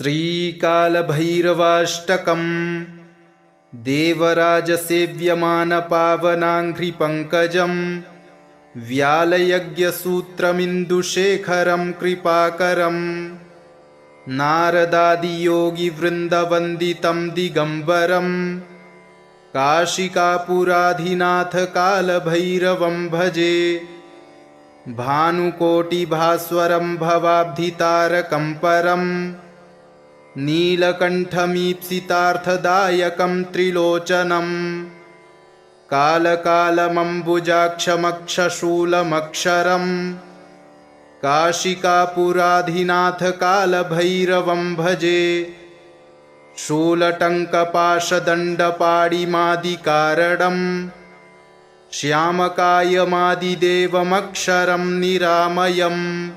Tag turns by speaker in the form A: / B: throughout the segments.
A: श्रीकालभैरवाष्टकम् देवराजसेव्यमानपावनाङ्घ्रिपङ्कजम् व्यालयज्ञसूत्रमिन्दुशेखरं कृपाकरम् नारदादियोगिवृन्दवन्दितं दिगम्बरम् काशिकापुराधिनाथकालभैरवं भजे। भानुकोटिभास्वरं भवाब्धितारकं परम् नीलकण्ठमीप्सितार्थदायकं त्रिलोचनम् कालकालमम्बुजाक्षमक्षशूलमक्षरम् काशिकापुराधिनाथकालभैरवं भजे। शूलटङ्कपाशदण्डपाणिमादिकारणम् श्यामकायमादिदेवमक्षरं निरामयम्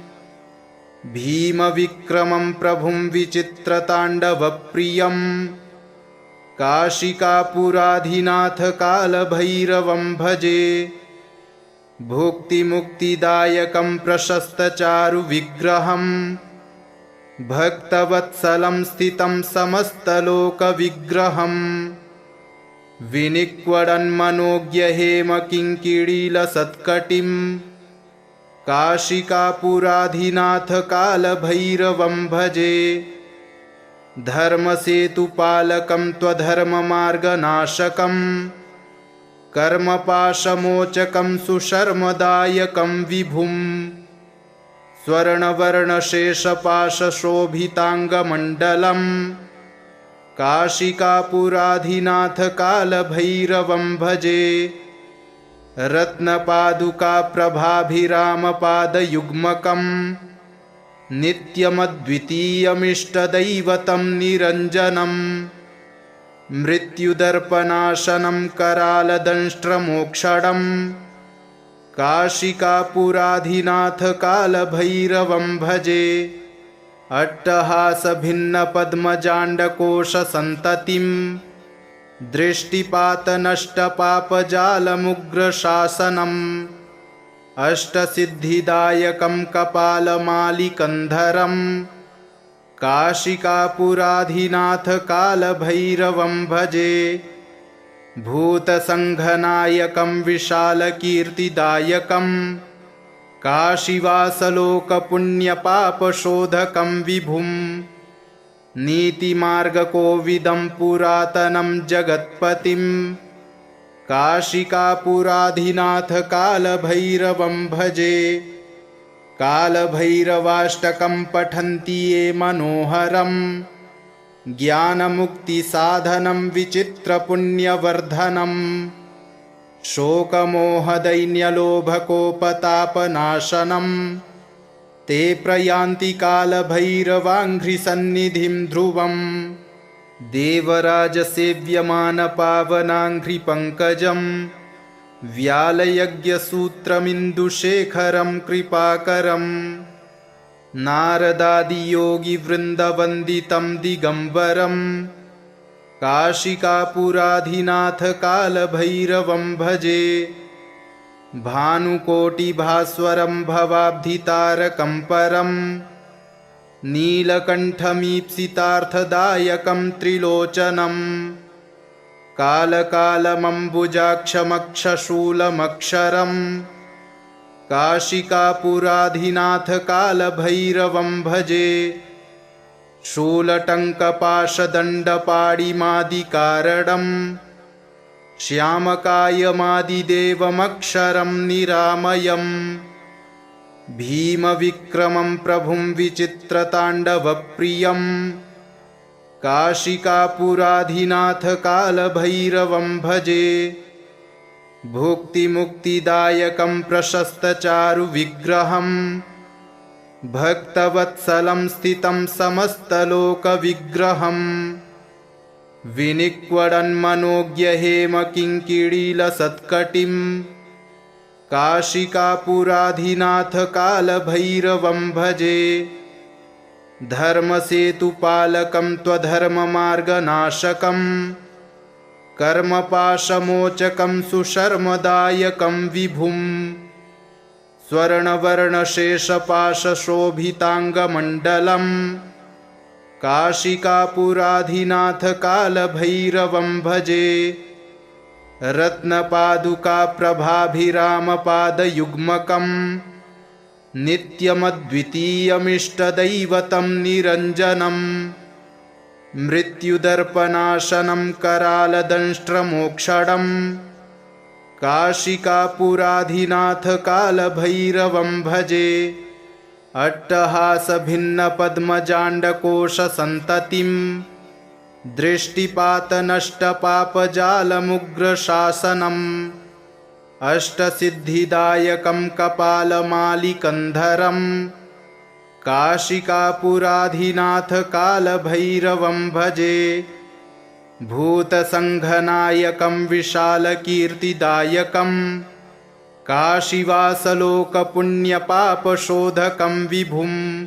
A: भीमविक्रमं प्रभुं विचित्रताण्डवप्रियं काशिकापुराधिनाथकालभैरवं भजे। भुक्तिमुक्तिदायकं प्रशस्तचारुविग्रहं भक्तवत्सलं स्थितं समस्तलोकविग्रहं विनिक्वडन्मनोज्ञहेमकिङ्किणीलसत्कटिं काशिकापुराधिनाथकालभैरवं भजे। धर्मसेतुपालकं त्वधर्ममार्गनाशकं कर्मपाशमोचकं सुशर्मदायकं विभुं स्वर्णवर्णशेषपाशशोभिताङ्गमण्डलं काशिकापुराधिनाथकालभैरवं भजे। रत्नपादुकाप्रभाभिरामपादयुग्मकं नित्यमद्वितीयमिष्टदैवतं निरञ्जनं मृत्युदर्पनाशनं करालदंष्ट्रमोक्षणं काशिकापुराधिनाथकालभैरवं भजे। अट्टहासभिन्नपद्मजाण्डकोशसन्ततिं दृष्टिपातनष्टपापजालमुग्रशासनम् अष्टसिद्धिदायकं कपालमालिकन्धरं काशिकापुराधिनाथकालभैरवं भजे। भूतसङ्घनायकं विशालकीर्तिदायकं काशीवासलोकपुण्यपापशोधकं विभुं नीतिमार्गकोविदं पुरातनं जगत्पतिं काशिकापुराधिनाथकालभैरवं भजे। कालभैरवाष्टकं पठन्ति ये मनोहरं ज्ञानमुक्तिसाधनं विचित्रपुण्यवर्धनं शोकमोहदैन्यलोभकोपतापनाशनं ते प्रयान्ति कालभैरवाङ्घ्रिसन्निधिं ध्रुवम्। देवराजसेव्यमानपावनाङ्घ्रिपङ्कजं व्यालयज्ञसूत्रमिन्दुशेखरं कृपाकरम् नारदादियोगिवृन्दवन्दितं दिगम्बरं काशिकापुराधिनाथकालभैरवं भजे। भानुकोटिभास्वरं भवाब्धितारकं परम् नीलकण्ठमीप्सितार्थदायकं त्रिलोचनम् कालकालमम्बुजाक्षमक्षशूलमक्षरम् काशिकापुराधिनाथकालभैरवं भजे। शूलटङ्कपाशदण्डपाणिमादिकारणम् श्यामकायमादिदेवमक्षरं निरामयम् भीमविक्रमं प्रभुं विचित्रताण्डवप्रियं काशिकापुराधिनाथकालभैरवं भजे। भुक्तिमुक्तिदायकं प्रशस्तचारुविग्रहं भक्तवत्सलं स्थितं समस्तलोकविग्रहं विनिक्वडन्मनोज्ञहेमकिङ्किणीलसत्कटिं काशिकापुराधिनाथकालभैरवं भजे। धर्मसेतुपालकं त्वधर्ममार्गनाशकं कर्मपाशमोचकं सुशर्मदायकं विभुं स्वर्णवर्णशेषपाशशोभिताङ्गमण्डलं काशिकापुराधिनाथ कालभैरवं भजे। रत्नपादुकाप्रभाभिरामपादयुग्मकं नित्यमद्वितीयमिष्टदैवतं निरञ्जनं। मृत्युदर्पनाशनं करालदंष्ट्रमोक्षणं काशिकापुराधिनाथ कालभैरवं भजे। अट्टहासभिन्नपद्मजाण्डकोशसन्ततिं दृष्टिपातनष्टपापजालमुग्रशासनम् अष्टसिद्धिदायकं कपालमालिकन्धरं काशिकापुराधिनाथ कालभैरवं भजे। भूतसङ्घनायकं विशालकीर्तिदायकं काशीवासलोकपुण्यपापशोधकं विभुं।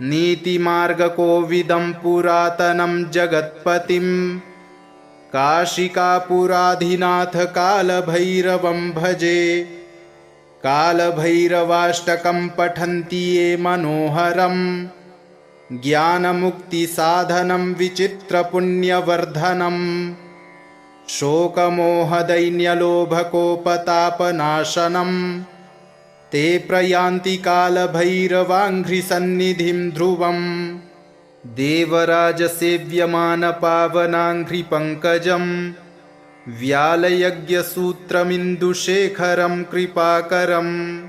A: नीतिमार्गकोविदं पुरातनं जगत्पतिं काशिकापुराधिनाथ कालभैरवं भजे। कालभैरवाष्टकं पठन्ति ये मनोहरं ज्ञानमुक्तिसाधनं विचित्रपुण्यवर्धनम्। शोकमोहदैन्यलोभकोपतापनाशनं ते प्रयान्ति कालभैरवाङ्घ्रिसन्निधिं ध्रुवम्। देवराजसेव्यमानपावनाङ्घ्रिपङ्कजं व्यालयज्ञसूत्रमिन्दुशेखरं कृपाकरं।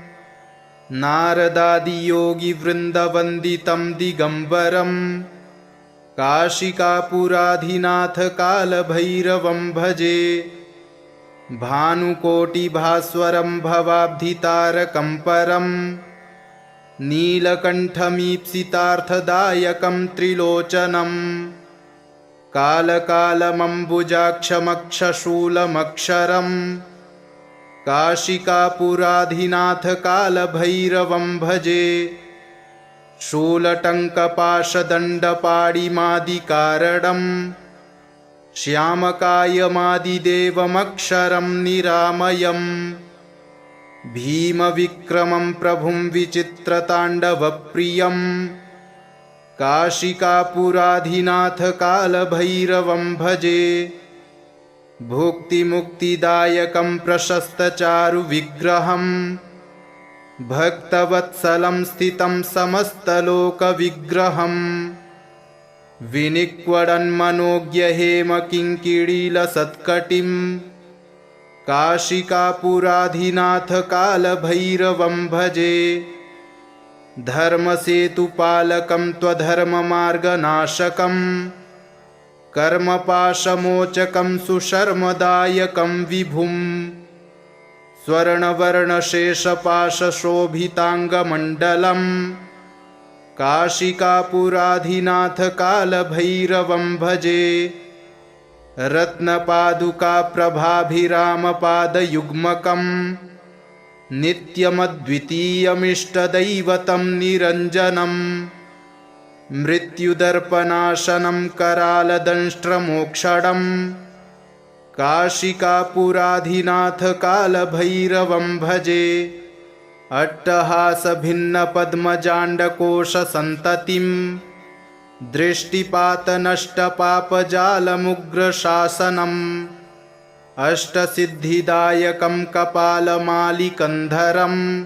A: नारदादियोगिवृन्दवन्दितं दिगम्बरं काशिकापुराधिनाथ कालभैरवं भजे। भानुकोटिभास्वरं भवाब्धितारकं परं नीलकण्ठमीप्सितार्थदायकं त्रिलोचनं। कालकालमम्बुजाक्षमक्षशूलमक्षरं काशिकापुराधिनाथ कालभैरवं भजे। शूलटङ्कपाशदण्डपाणिमादिकारणं श्यामकायमादिदेवमक्षरं निरामयं। भीमविक्रमं प्रभुं विचित्रताण्डवप्रियं काशिकापुराधिनाथ कालभैरवं भजे। भुक्तिमुक्तिदायकं प्रशस्तचारुविग्रहं भक्तवत्सलं स्थितं समस्तलोकविग्रहं। विनिक्वडन्मनोज्ञहेमकिङ्किणीलसत्कटिं काशिकापुराधिनाथ कालभैरवं भजे। धर्मसेतुपालकं त्वधर्ममार्गनाशकं कर्मपाशमोचकं सुशर्मदायकं विभुं। स्वर्णवर्णशेषपाशशोभिताङ्गमण्डलं काशिकापुराधिनाथ कालभैरवं भजे। रत्नपादुकाप्रभाभिरामपादयुग्मकं नित्यमद्वितीयमिष्टदैवतं निरञ्जनं। मृत्युदर्पनाशनं करालदंष्ट्रमोक्षणं काशिकापुराधिनाथ कालभैरवं भजे। अट्टहासभिन्नपद्मजाण्डकोशसन्ततिं दृष्टिपातनष्टपापजालमुग्रशासनम् अष्टसिद्धिदायकं कपालमालिकन्धरं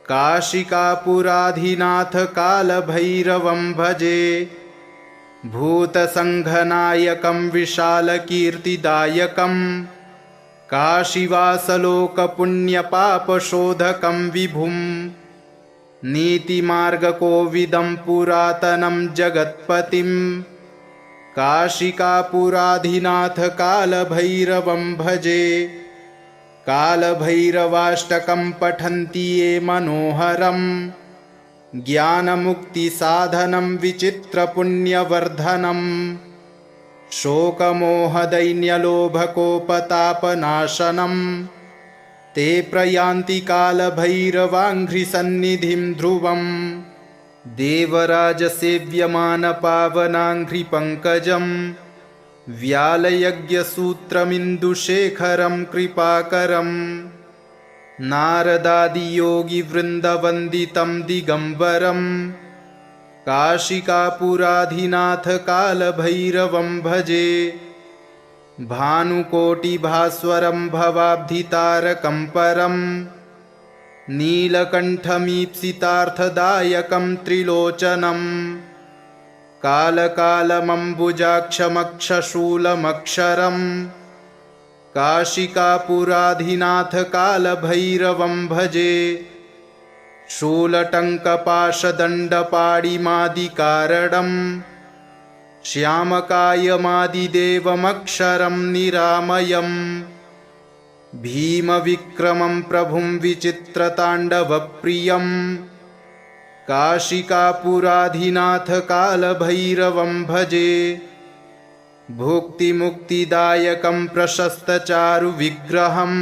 A: काशिकापुराधिनाथ कालभैरवं भजे। भूतसङ्घनायकं विशालकीर्तिदायकं काशीवासलोकपुण्यपापशोधकं विभुं। नीतिमार्गकोविदं पुरातनं जगत्पतिं काशिकापुराधिनाथ कालभैरवं भजे। कालभैरवाष्टकं पठन्ति ये मनोहरं ज्ञानमुक्तिसाधनं विचित्रपुण्यवर्धनम्। शोकमोहदैन्यलोभकोपतापनाशनं ते प्रयान्ति कालभैरवाङ्घ्रिसन्निधिं ध्रुवम्। देवराजसेव्यमानपावनाङ्घ्रिपङ्कजं व्यालयज्ञसूत्रमिन्दुशेखरं कृपाकरं। नारदादियोगिवृन्दवन्दितं दिगम्बरं काशिकापुराधिनाथ कालभैरवं भजे। भानुकोटिभास्वरं भवाब्धितारकं परं नीलकण्ठमीप्सितार्थदायकं त्रिलोचनं कालकालमम्बुजाक्षमक्षशूलमक्षरम् काशिकापुराधिनाथ कालभैरवं भजे। शूलटङ्कपाशदण्डपाणिमादिकारणं श्यामकायमादिदेवमक्षरं निरामयम् भीमविक्रमं प्रभुं विचित्रताण्डवप्रियं काशिकापुराधिनाथ कालभैरवं भजे। भुक्तिमुक्तिदायकं प्रशस्तचारुविग्रहं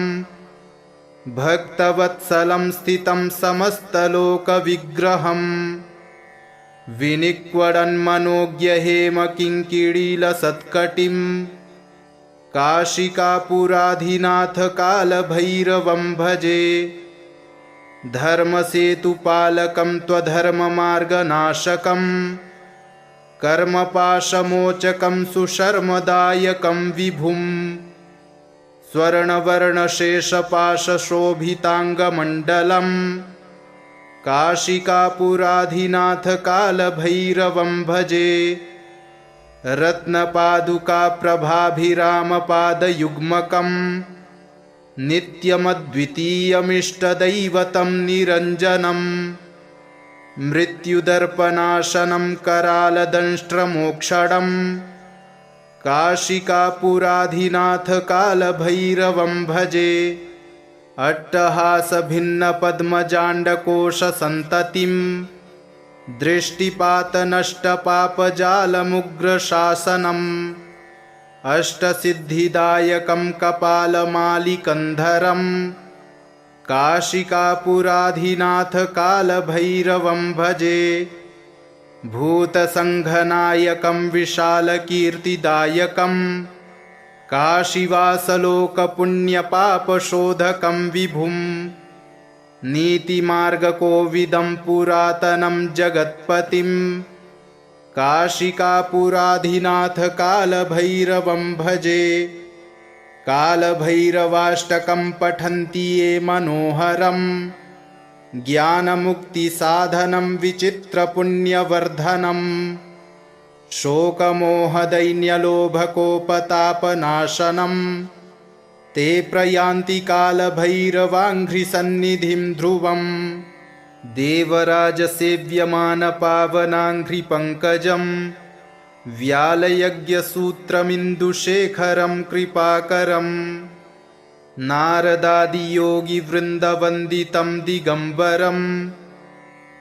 A: भक्तवत्सलं स्थितं समस्तलोकविग्रहं विनिक्वडन्मनोज्ञहेमकिङ्किणीलसत्कटिं काशिकापुराधिनाथ कालभैरवं भजे। धर्मसेतुपालकं त्वधर्ममार्गनाशकं कर्मपाशमोचकं सुशर्मदायकं विभुं स्वर्णवर्णशेषपाशशोभिताङ्गमण्डलं काशिकापुराधिनाथ कालभैरवं भजे। रत्नपादुकाप्रभाभिरामपादयुग्मकं नित्यमद्वितीयमिष्टदैवतं निरञ्जनं मृत्युदर्पनाशनं करालदंष्ट्रमोक्षणं काशिकापुराधिनाथ कालभैरवं भजे। अट्टहासभिन्नपद्मजाण्डकोशसन्ततिं दृष्टिपातनष्टपापजालमुग्रशासनम् अष्टसिद्धिदायकं कपालमालिकन्धरं काशिकापुराधिनाथ कालभैरवं भजे। भूतसङ्घनायकं विशालकीर्तिदायकं काशीवासलोकपुण्यपापशोधकं विभुं नीतिमार्गकोविदं पुरातनं जगत्पतिं काशिकापुराधिनाथ कालभैरवं भजे। कालभैरवाष्टकं पठन्ति ये मनोहरं ज्ञानमुक्तिसाधनं विचित्रपुण्यवर्धनं शोकमोहदैन्यलोभकोपतापनाशनं ते प्रयान्ति कालभैरवाङ्घ्रिसन्निधिं ध्रुवम्। देवराजसेव्यमानपावनाङ्घ्रिपङ्कजं व्यालयज्ञसूत्रमिन्दुशेखरं कृपाकरं नारदादियोगिवृन्दवन्दितं दिगम्बरं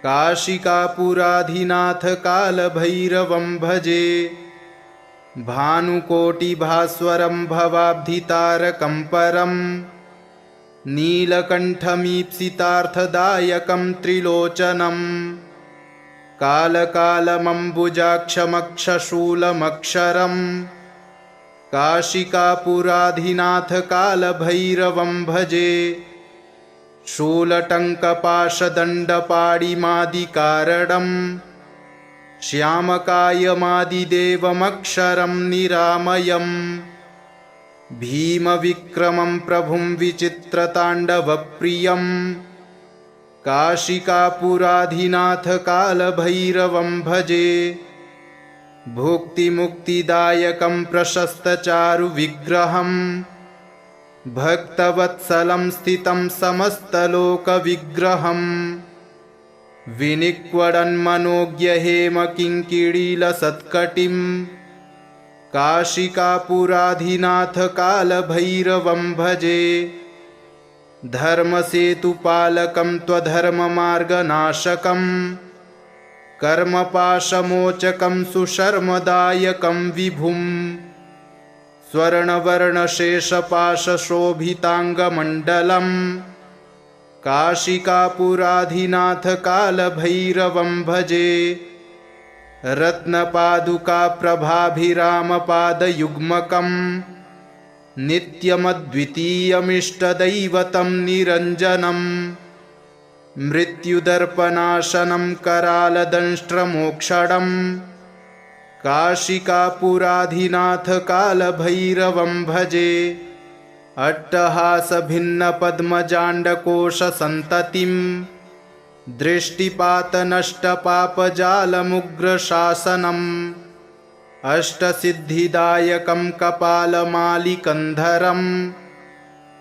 A: काशिकापुराधिनाथ कालभैरवं भजे। भानुकोटिभास्वरं भवाब्धितारकं परं नीलकण्ठमीप्सितार्थदायकं त्रिलोचनं कालकालमम्बुजाक्षमक्षशूलमक्षरं काशिकापुराधिनाथ कालभैरवं भजे। शूलटङ्कपाशदण्डपाणिमादिकारणं श्यामकायमादिदेवमक्षरं निरामयम् भीमविक्रमं प्रभुं विचित्रताण्डवप्रियं काशिकापुराधिनाथ कालभैरवं भजे। भुक्तिमुक्तिदायकं प्रशस्तचारुविग्रहं भक्तवत्सलं स्थितं समस्तलोकविग्रहं विनिक्वडन्मनोज्ञहेमकिङ्किणीलसत्कटिं काशिकापुराधिनाथ कालभैरवं भजे। धर्मसेतुपालकं त्वधर्ममार्गनाशकं कर्मपाशमोचकं सुशर्मदायकं विभुं स्वर्णवर्णशेषपाशशोभिताङ्गमण्डलं काशिकापुराधिनाथ कालभैरवं भजे। रत्नपादुकाप्रभाभिरामपादयुग्मकं नित्यमद्वितीयमिष्टदैवतं निरञ्जनं मृत्युदर्पनाशनं करालदंष्ट्रमोक्षणं काशिकापुराधिनाथ कालभैरवं भजे। अट्टहासभिन्नपद्मजाण्डकोशसन्ततिं दृष्टिपातनष्टपापजालमुग्रशासनम् अष्टसिद्धिदायकं कपालमालिकन्धरं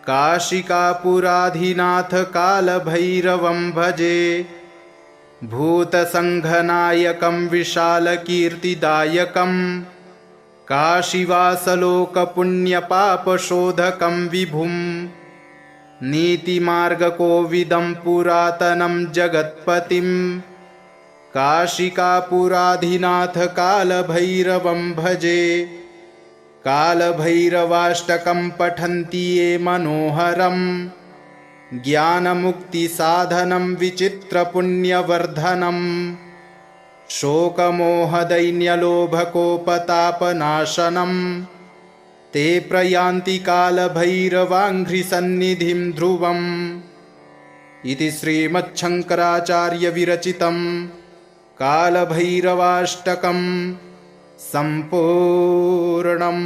A: काशिकापुराधिनाथ कालभैरवं भजे। भूतसङ्घनायकं विशालकीर्तिदायकं काशीवासलोकपुण्यपापशोधकं विभुं नीतिमार्गकोविदं पुरातनं जगत्पतिं काशिकापुराधिनाथ कालभैरवं भजे। कालभैरवाष्टकं पठन्ति ये मनोहरं ज्ञानमुक्तिसाधनं विचित्रपुण्यवर्धनं शोकमोहदैन्यलोभकोपतापनाशनं ते प्रयान्ति कालभैरवाङ्घ्रिसन्निधिं ध्रुवम्। इति श्रीमच्छङ्कराचार्यविरचितं कालभैरवाष्टकं सम्पूर्णम्।